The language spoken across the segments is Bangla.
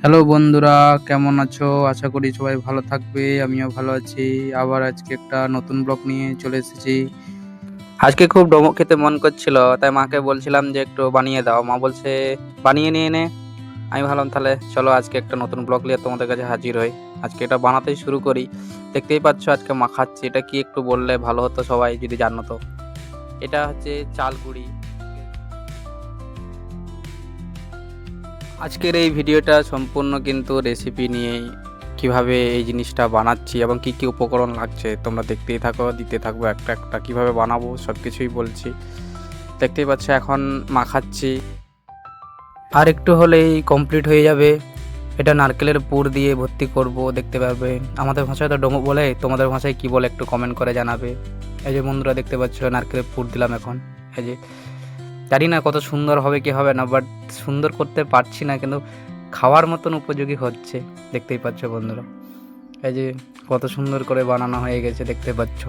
হ্যালো বন্ধুরা, কেমন আছো? আশা করি সবাই ভালো থাকবে। আমিও ভালো আছি। আবার আজকে একটা নতুন ব্লগ নিয়ে চলে এসেছি। আজকে খুব ডোমো খেতে মন করছিল, তাই মাকে বলছিলাম যে একটু বানিয়ে দাও। মা বলছে বানিয়ে নিয়ে নে। আমি ভাবলাম তাহলে চলো আজকে একটা নতুন ব্লগ নিয়ে তোমাদের কাছে হাজির হই। আজকে এটা বানাতেই শুরু করি। দেখতেই পাচ্ছ আজকে মাখাচ্ছি। এটা কি একটু বললে ভালো হতো, সবাই যদি জানো তো। এটা হচ্ছে চাল গুঁড়ি। আজকের এই ভিডিওটা সম্পূর্ণ কিন্তু রেসিপি নিয়েই, কিভাবে এই জিনিসটা বানাচ্ছি এবং কি কি উপকরণ লাগছে তোমরা দেখতেই থাকো, দিতে থাকবো একটা একটা, কিভাবে বানাবো সব কিছুই বলছি। দেখতেই পাচ্ছ এখন মাখাচ্ছি, আর একটু হলেই কমপ্লিট হয়ে যাবে। এটা নারকেলের পুর দিয়ে ভর্তি করব, দেখতে পারবে। আমাদের ভাষায় তো ডোমো বলে, তোমাদের ভাষায় কি বলে একটু কমেন্ট করে জানাবে। এই যে বন্ধুরা দেখতে পাচ্ছ নারকেলের পুর দিলাম এখন। এই যে জানি না কত সুন্দর হবে কি হবে না, বাট সুন্দর করতে পারছি না, কিন্তু খাওয়ার মতন উপযোগী হচ্ছে। দেখতেই পাচ্ছ বন্ধুরা, এই যে কত সুন্দর করে বানানো হয়ে গেছে, দেখতে পাচ্ছ।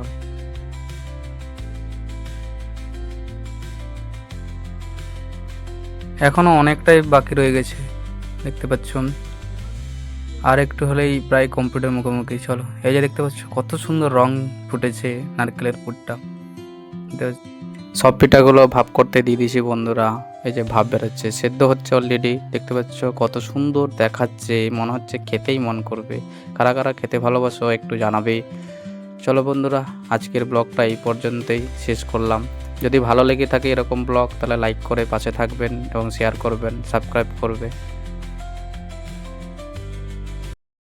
এখনো অনেকটাই বাকি রয়ে গেছে, দেখতে পাচ্ছ। আর একটু হলেই প্রায় কমপ্লিটের মুখোমুখি। চলো, এই যে দেখতে পাচ্ছ কত সুন্দর রং ফুটেছে নারকেলের পুরটা। সব পিঠাগুলো ভাপ করতে দিয়ে দিয়েছি বন্ধুরা। এই যে ভাপ বেরোচ্ছে, সেদ্ধ হচ্ছে অলরেডি। দেখতে পাচ্ছ কত সুন্দর দেখাচ্ছে, মনে হচ্ছে খেতেই মন করবে। কারা কারা খেতে ভালোবাসো একটু জানাবে। চলো বন্ধুরা, আজকের ব্লগটা এই পর্যন্তই শেষ করলাম। যদি ভালো লেগে থাকে এরকম ব্লগ, তাহলে লাইক করে পাশে থাকবেন এবং শেয়ার করবেন, সাবস্ক্রাইব করবে।